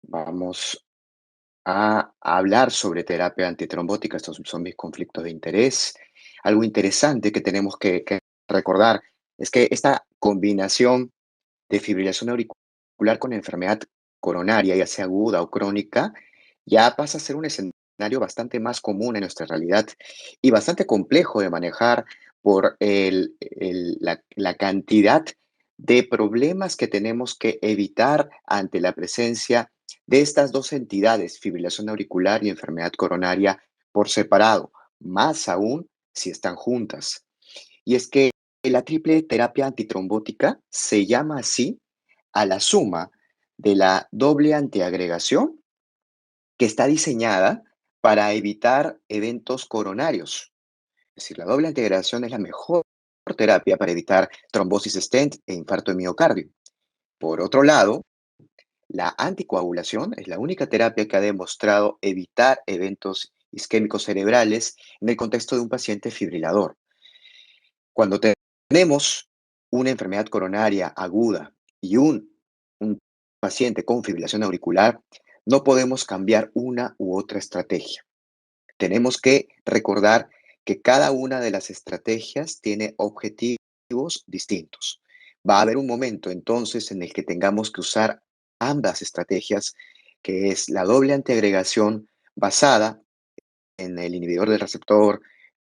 Vamos a hablar sobre terapia antitrombótica. Estos son mis conflictos de interés. Algo interesante que tenemos que recordar es que esta combinación de fibrilación auricular con enfermedad coronaria, ya sea aguda o crónica, ya pasa a ser un escenario bastante más común en nuestra realidad y bastante complejo de manejar por la cantidad de problemas que tenemos que evitar ante la presencia de estas dos entidades, fibrilación auricular y enfermedad coronaria, por separado, más aún si están juntas. Y es que la triple terapia antitrombótica se llama así a la suma de la doble antiagregación que está diseñada para evitar eventos coronarios. Es decir, la doble antiagregación es la mejor terapia para evitar trombosis stent e infarto de miocardio. Por otro lado, la anticoagulación es la única terapia que ha demostrado evitar eventos isquémicos cerebrales en el contexto de un paciente fibrilador. Cuando tenemos una enfermedad coronaria aguda y un paciente con fibrilación auricular, no podemos cambiar una u otra estrategia. Tenemos que recordar que cada una de las estrategias tiene objetivos distintos. Va a haber un momento entonces en el que tengamos que usar ambas estrategias, que es la doble antiagregación basada en el inhibidor del receptor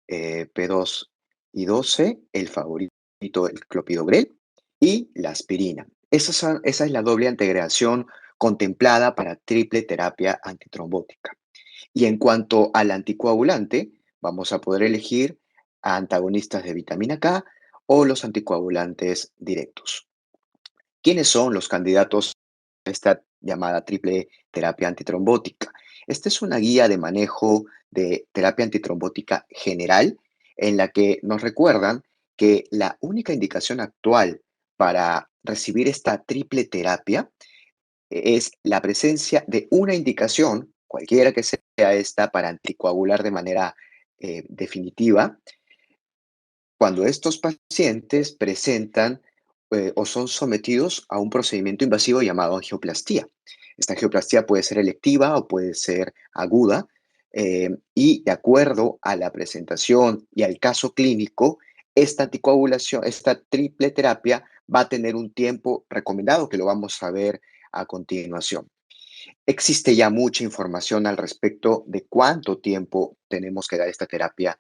P2 y 12, el favorito, el clopidogrel, y la aspirina. Esa es la doble integración contemplada para triple terapia antitrombótica. Y en cuanto al anticoagulante, vamos a poder elegir a antagonistas de vitamina K o los anticoagulantes directos. ¿Quiénes son los candidatos a esta llamada triple terapia antitrombótica? Esta es una guía de manejo de terapia antitrombótica general en la que nos recuerdan que la única indicación actual para recibir esta triple terapia es la presencia de una indicación, cualquiera que sea esta, para anticoagular de manera definitiva, cuando estos pacientes presentan o son sometidos a un procedimiento invasivo llamado angioplastía. Esta angioplastía puede ser electiva o puede ser aguda, y de acuerdo a la presentación y al caso clínico, esta anticoagulación, esta triple terapia va a tener un tiempo recomendado que lo vamos a ver a continuación. Existe ya mucha información al respecto de cuánto tiempo tenemos que dar esta terapia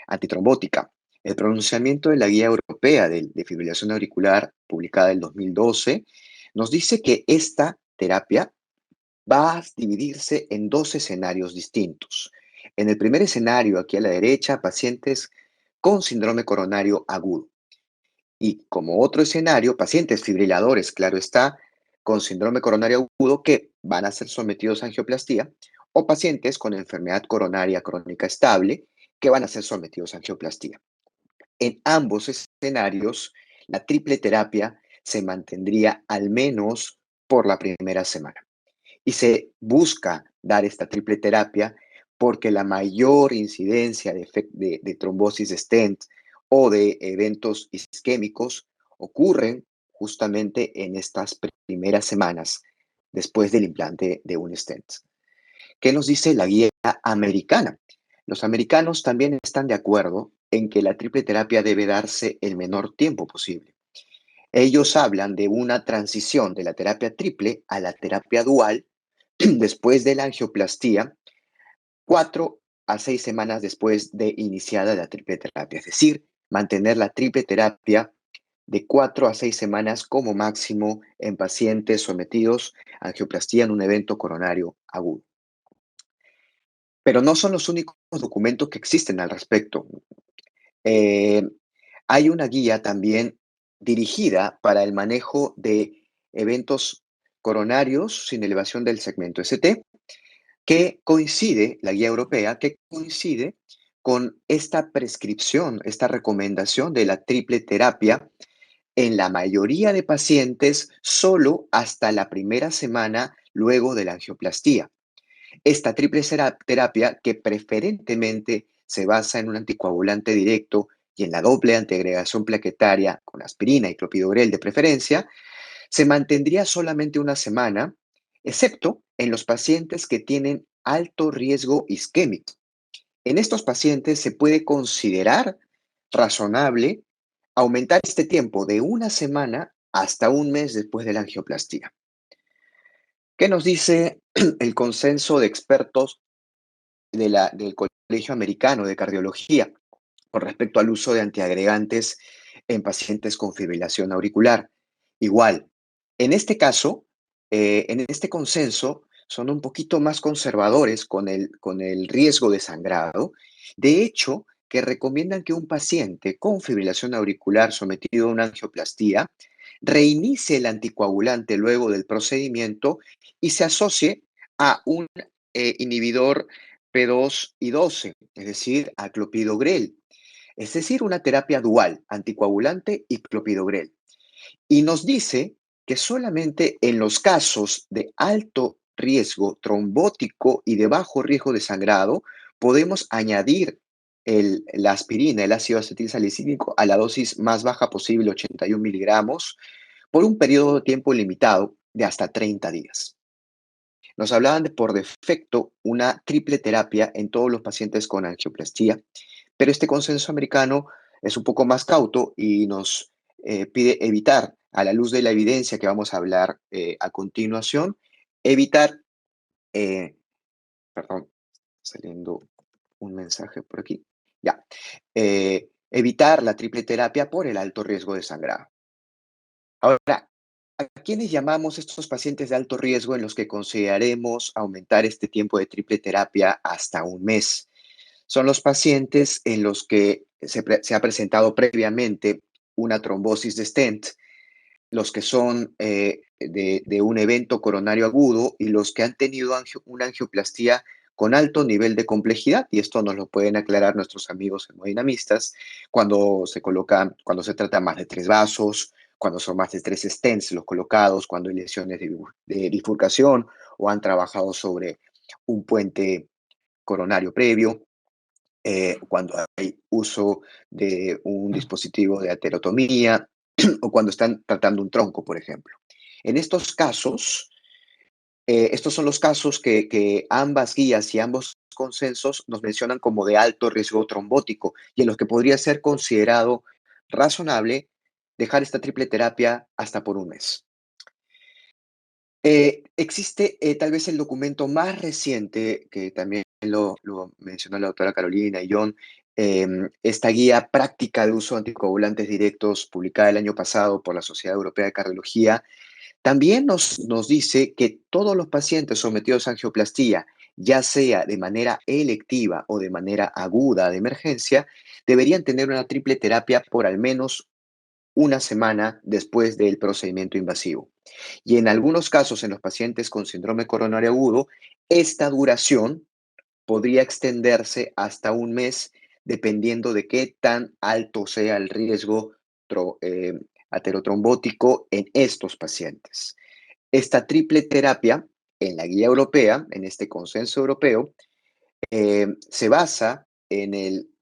antitrombótica. El pronunciamiento de la Guía Europea de Fibrilación Auricular, publicada en 2012, nos dice que esta terapia va a dividirse en dos escenarios distintos. En el primer escenario, aquí a la derecha, pacientes con síndrome coronario agudo. Y como otro escenario, pacientes fibriladores, claro está, con síndrome coronario agudo que van a ser sometidos a angioplastía, o pacientes con enfermedad coronaria crónica estable que van a ser sometidos a angioplastía. En ambos escenarios, la triple terapia se mantendría al menos por la primera semana. Y se busca dar esta triple terapia porque la mayor incidencia de trombosis de stent o de eventos isquémicos ocurren justamente en estas primeras semanas después del implante de un stent. ¿Qué nos dice la guía americana? Los americanos también están de acuerdo en que la triple terapia debe darse el menor tiempo posible. Ellos hablan de una transición de la terapia triple a la terapia dual después de la angioplastía, 4 a 6 semanas después de iniciada la triple terapia. Es decir, mantener la triple terapia de 4 a 6 semanas como máximo en pacientes sometidos a angioplastía en un evento coronario agudo. Pero no son los únicos documentos que existen al respecto. Eh, Hay una guía también dirigida para el manejo de eventos coronarios sin elevación del segmento ST, que coincide, la guía europea, que coincide con esta prescripción, esta recomendación de la triple terapia en la mayoría de pacientes solo hasta la primera semana luego de la angioplastía. Esta triple terapia, que preferentemente se basa en un anticoagulante directo y en la doble antiagregación plaquetaria con aspirina y clopidogrel de preferencia, se mantendría solamente una semana, excepto en los pacientes que tienen alto riesgo isquémico. En estos pacientes se puede considerar razonable aumentar este tiempo de una semana hasta un mes después de la angioplastía. ¿Qué nos dice el consenso de expertos del Colegio Americano de Cardiología con respecto al uso de antiagregantes en pacientes con fibrilación auricular? Igual, en este caso, en este consenso, son un poquito más conservadores con el riesgo de sangrado. De hecho, que recomiendan que un paciente con fibrilación auricular sometido a una angioplastía reinicie el anticoagulante luego del procedimiento y se asocie a un inhibidor P2 y 12, es decir, a clopidogrel, es decir, una terapia dual, anticoagulante y clopidogrel. Y nos dice que solamente en los casos de alto riesgo trombótico y de bajo riesgo de sangrado podemos añadir la aspirina, el ácido acetilsalicílico, a la dosis más baja posible, 81 miligramos, por un periodo de tiempo limitado de hasta 30 días. Nos hablaban de por defecto una triple terapia en todos los pacientes con angioplastía, pero este consenso americano es un poco más cauto y nos pide evitar, a la luz de la evidencia que vamos a hablar a continuación, evitar, eh, perdón, saliendo un mensaje por aquí, ya, evitar la triple terapia por el alto riesgo de sangrado. Ahora, ¿a quiénes llamamos estos pacientes de alto riesgo en los que consideraremos aumentar este tiempo de triple terapia hasta un mes? Son los pacientes en los que se ha presentado previamente una trombosis de stent, los que son de un evento coronario agudo y los que han tenido una angioplastía con alto nivel de complejidad, y esto nos lo pueden aclarar nuestros amigos hemodinamistas, cuando se trata más de tres vasos, cuando son más de tres stents los colocados, cuando hay lesiones de bifurcación o han trabajado sobre un puente coronario previo, cuando hay uso de un dispositivo de aterotomía o cuando están tratando un tronco, por ejemplo. En estos casos, estos son los casos que ambas guías y ambos consensos nos mencionan como de alto riesgo trombótico y en los que podría ser considerado razonable dejar esta triple terapia hasta por un mes. Existe tal vez el documento más reciente, que también lo mencionó la doctora Carolina y John, esta guía práctica de uso de anticoagulantes directos, publicada el año pasado por la Sociedad Europea de Cardiología, también nos dice que todos los pacientes sometidos a angioplastía, ya sea de manera electiva o de manera aguda de emergencia, deberían tener una triple terapia por al menos una semana después del procedimiento invasivo. Y en algunos casos, en los pacientes con síndrome coronario agudo, esta duración podría extenderse hasta un mes, dependiendo de qué tan alto sea el riesgo tro- eh, aterotrombótico en estos pacientes. Esta triple terapia, en la guía europea, en este consenso europeo, se basa en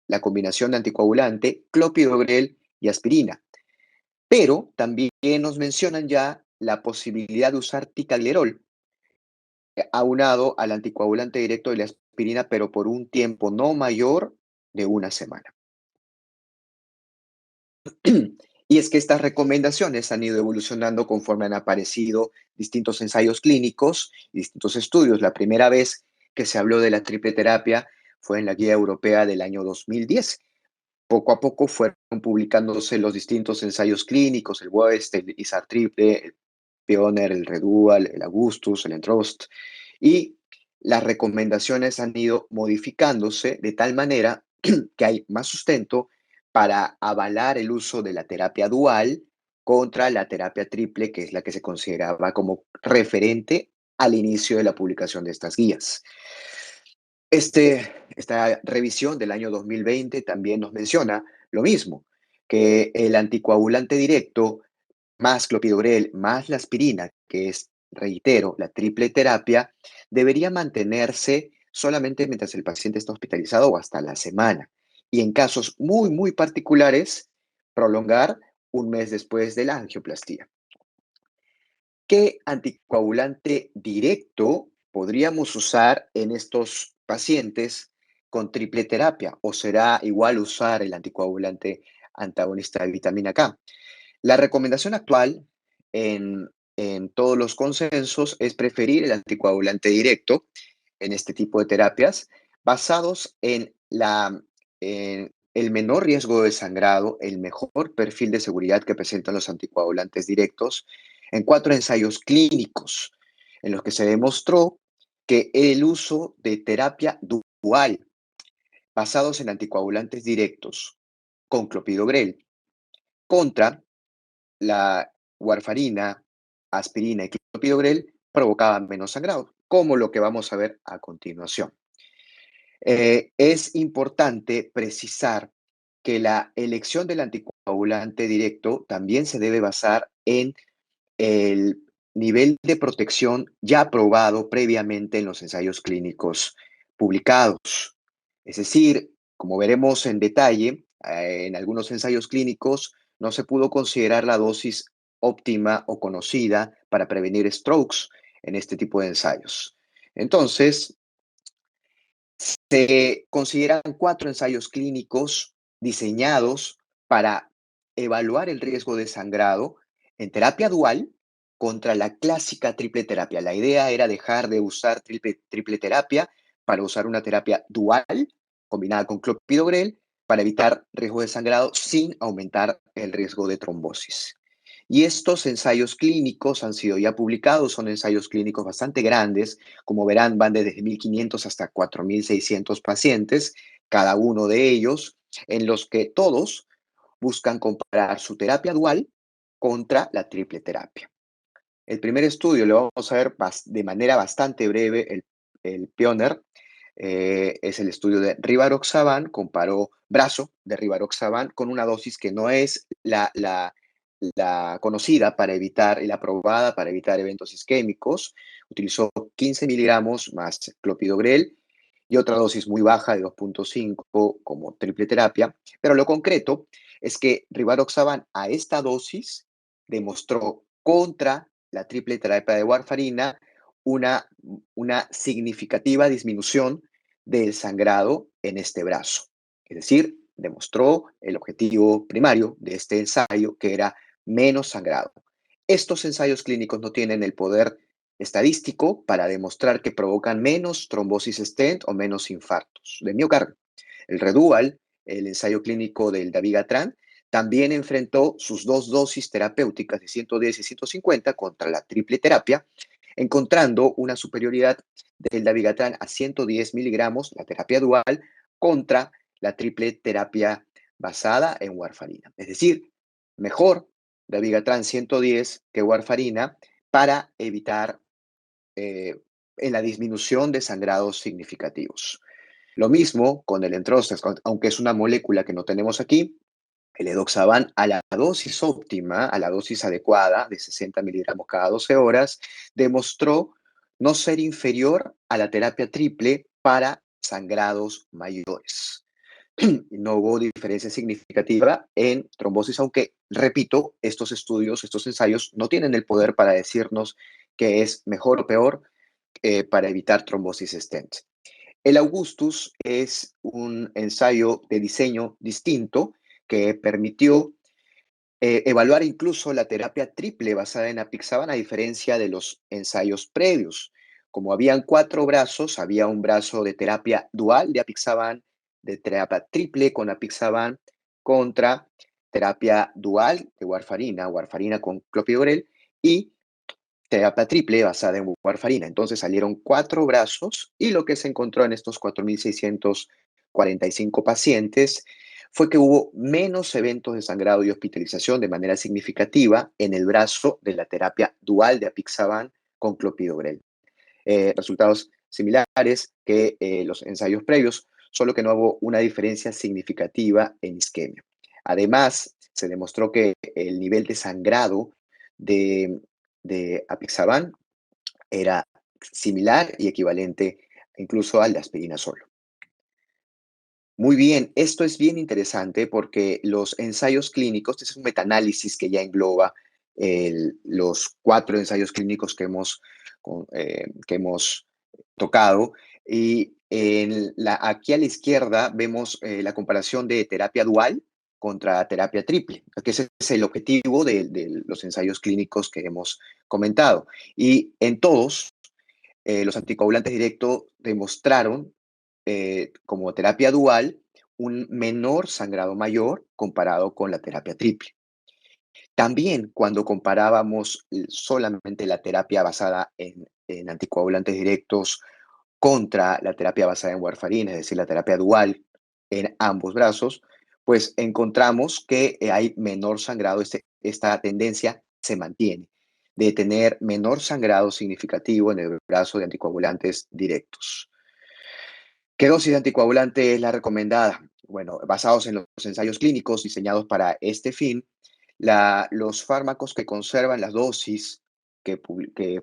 la combinación de anticoagulante, clopidogrel y aspirina. Pero también nos mencionan ya la posibilidad de usar ticagrelor aunado al anticoagulante directo de la aspirina, pero por un tiempo no mayor de una semana. Y es que estas recomendaciones han ido evolucionando conforme han aparecido distintos ensayos clínicos y distintos estudios. La primera vez que se habló de la triple terapia fue en la Guía Europea del año 2010. Poco a poco fueron publicándose los distintos ensayos clínicos, el WEST, el ISAR triple, el Pioneer, el Redual, el Augustus, el Entrust, y las recomendaciones han ido modificándose de tal manera que hay más sustento para avalar el uso de la terapia dual contra la terapia triple, que es la que se consideraba como referente al inicio de la publicación de estas guías. Esta revisión del año 2020 también nos menciona lo mismo, que el anticoagulante directo más clopidogrel más la aspirina, que es, reitero, la triple terapia, debería mantenerse solamente mientras el paciente está hospitalizado o hasta la semana. Y en casos muy, muy particulares, prolongar un mes después de la angioplastía. ¿Qué anticoagulante directo podríamos usar en estos pacientes con triple terapia? ¿O será igual usar el anticoagulante antagonista de vitamina K? La recomendación actual en, en todos los consensos es preferir el anticoagulante directo en este tipo de terapias basados en el menor riesgo de sangrado, el mejor perfil de seguridad que presentan los anticoagulantes directos en 4 ensayos clínicos en los que se demostró que el uso de terapia dual basados en anticoagulantes directos con clopidogrel contra la warfarina, aspirina y clopidogrel provocaban menos sangrado, como lo que vamos a ver a continuación. Es importante precisar que la elección del anticoagulante directo también se debe basar en el nivel de protección ya probado previamente en los ensayos clínicos publicados. Es decir, como veremos en detalle, en algunos ensayos clínicos no se pudo considerar la dosis óptima o conocida para prevenir strokes en este tipo de ensayos. Entonces, se consideran 4 ensayos clínicos diseñados para evaluar el riesgo de sangrado en terapia dual contra la clásica triple terapia. La idea era dejar de usar triple terapia para usar una terapia dual combinada con clopidogrel para evitar riesgo de sangrado sin aumentar el riesgo de trombosis. Y estos ensayos clínicos han sido ya publicados, son ensayos clínicos bastante grandes, como verán, van desde 1.500 hasta 4.600 pacientes, cada uno de ellos, en los que todos buscan comparar su terapia dual contra la triple terapia. El primer estudio lo vamos a ver de manera bastante breve, el Pioneer, es el estudio de Rivaroxaban, comparó brazo de Rivaroxaban con una dosis que no es la conocida para evitar y la aprobada para evitar eventos isquémicos. Utilizó 15 miligramos más clopidogrel y otra dosis muy baja de 2.5 como triple terapia. Pero lo concreto es que Rivaroxaban a esta dosis demostró contra la triple terapia de warfarina una, una significativa disminución del sangrado en este brazo. Es decir, demostró el objetivo primario de este ensayo, que era menos sangrado. Estos ensayos clínicos no tienen el poder estadístico para demostrar que provocan menos trombosis stent o menos infartos de miocardio. El Redual, el ensayo clínico del dabigatran, también enfrentó sus dos dosis terapéuticas de 110 y 150 contra la triple terapia, encontrando una superioridad del dabigatran a 110 miligramos, la terapia dual, contra la triple terapia basada en warfarina. Es decir, mejor dabigatran 110 que warfarina para evitar en la disminución de sangrados significativos. Lo mismo con el entrostas, aunque es una molécula que no tenemos aquí, el edoxaban a la dosis óptima, a la dosis adecuada de 60 miligramos cada 12 horas, demostró no ser inferior a la terapia triple para sangrados mayores. No hubo diferencia significativa en trombosis, aunque, repito, estos estudios, estos ensayos no tienen el poder para decirnos que es mejor o peor para evitar trombosis stent. El Augustus es un ensayo de diseño distinto que permitió evaluar incluso la terapia triple basada en apixaban a diferencia de los ensayos previos. Como habían 4 brazos, había un brazo de terapia dual de apixaban, de terapia triple con apixaban contra terapia dual de warfarina, warfarina con clopidogrel y terapia triple basada en warfarina. Entonces salieron 4 brazos y lo que se encontró en estos 4.645 pacientes fue que hubo menos eventos de sangrado y hospitalización de manera significativa en el brazo de la terapia dual de apixaban con clopidogrel. Resultados similares que los ensayos previos, solo que no hubo una diferencia significativa en isquemia. Además, se demostró que el nivel de sangrado de, de apixaban era similar y equivalente incluso al de aspirina solo. Muy bien, esto es bien interesante porque los ensayos clínicos, este es un metaanálisis que ya engloba los 4 ensayos clínicos que hemos tocado. Y aquí a la izquierda vemos la comparación de terapia dual contra terapia triple, que ese es el objetivo de los ensayos clínicos que hemos comentado. Y en todos, los anticoagulantes directos demostraron, como terapia dual, un menor sangrado mayor comparado con la terapia triple. También cuando comparábamos solamente la terapia basada en anticoagulantes directos contra la terapia basada en warfarina, es decir, la terapia dual en ambos brazos, pues encontramos que hay menor sangrado. Esta tendencia se mantiene de tener menor sangrado significativo en el brazo de anticoagulantes directos. ¿Qué dosis de anticoagulante es la recomendada? Bueno, basados en los ensayos clínicos diseñados para este fin, los fármacos que conservan las dosis que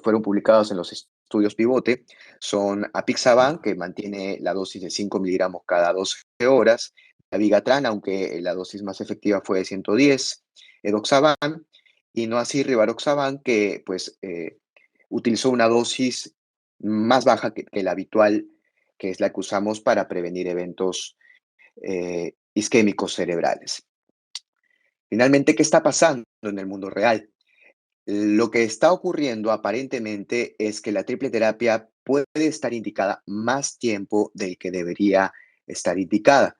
fueron publicados en los estudios pivote son apixaban, que mantiene la dosis de 5 miligramos cada 12 horas, dabigatran, aunque la dosis más efectiva fue de 110, edoxaban, y no así rivaroxaban, que pues utilizó una dosis más baja que la habitual, que es la que usamos para prevenir eventos isquémicos cerebrales. Finalmente, ¿qué está pasando en el mundo real? Lo que está ocurriendo aparentemente es que la triple terapia puede estar indicada más tiempo del que debería estar indicada.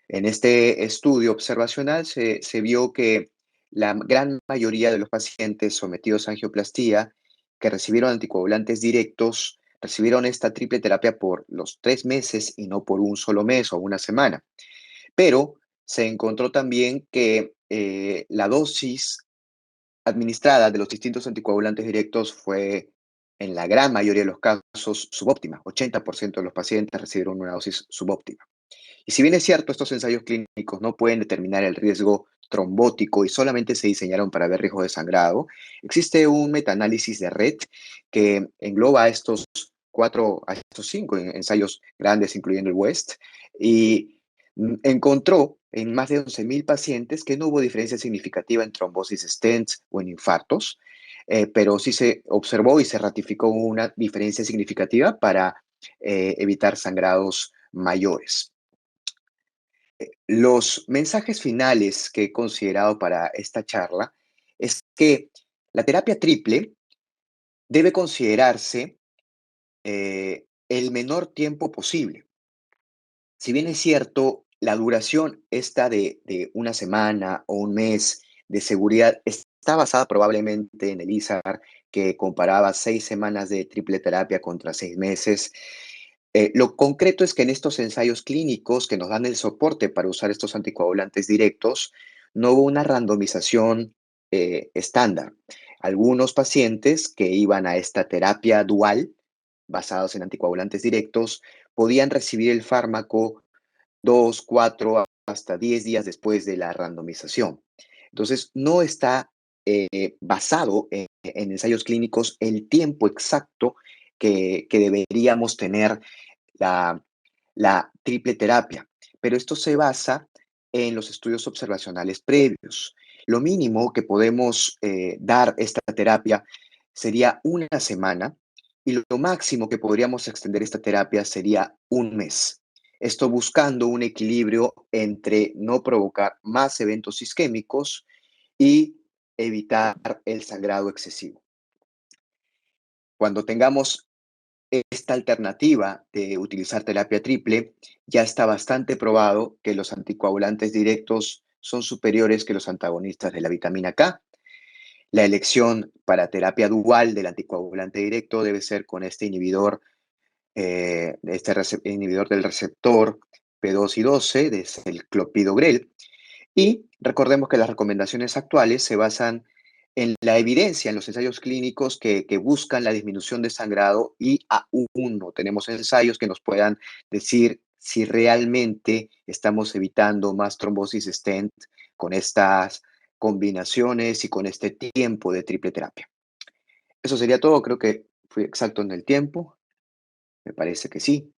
En este estudio observacional se vio que la gran mayoría de los pacientes sometidos a angioplastía que recibieron anticoagulantes directos recibieron esta triple terapia por los 3 meses y no por un solo mes o una semana. Pero se encontró también que la dosis administrada de los distintos anticoagulantes directos fue, en la gran mayoría de los casos, subóptima. 80% de los pacientes recibieron una dosis subóptima. Y si bien es cierto, estos ensayos clínicos no pueden determinar el riesgo trombótico y solamente se diseñaron para ver riesgo de sangrado, existe un metaanálisis de red que engloba a estos 5 ensayos grandes, incluyendo el West, y encontró en más de 11.000 pacientes que no hubo diferencia significativa en trombosis stents o en infartos, pero sí se observó y se ratificó una diferencia significativa para evitar sangrados mayores. Los mensajes finales que he considerado para esta charla es que la terapia triple debe considerarse el menor tiempo posible. Si bien es cierto, la duración esta de una semana o un mes de seguridad está basada probablemente en el ISAR, que comparaba 6 semanas de triple terapia contra 6 meses. Lo concreto es que en estos ensayos clínicos que nos dan el soporte para usar estos anticoagulantes directos, no hubo una randomización estándar. Algunos pacientes que iban a esta terapia dual, basados en anticoagulantes directos, podían recibir el fármaco 2, 4, hasta 10 días después de la randomización. Entonces, no está basado en ensayos clínicos el tiempo exacto que deberíamos tener la, la triple terapia, pero esto se basa en los estudios observacionales previos. Lo mínimo que podemos dar esta terapia sería una semana y lo máximo que podríamos extender esta terapia sería un mes. Esto buscando un equilibrio entre no provocar más eventos isquémicos y evitar el sangrado excesivo. Cuando tengamos esta alternativa de utilizar terapia triple, ya está bastante probado que los anticoagulantes directos son superiores que los antagonistas de la vitamina K. La elección para terapia dual del anticoagulante directo debe ser con este inhibidor, inhibidor del receptor P2 y 12, es el clopidogrel. Y recordemos que las recomendaciones actuales se basan en la evidencia, en los ensayos clínicos que buscan la disminución de sangrado, y aún no tenemos ensayos que nos puedan decir si realmente estamos evitando más trombosis stent con estas combinaciones y con este tiempo de triple terapia. Eso sería todo, creo que fui exacto en el tiempo, me parece que sí.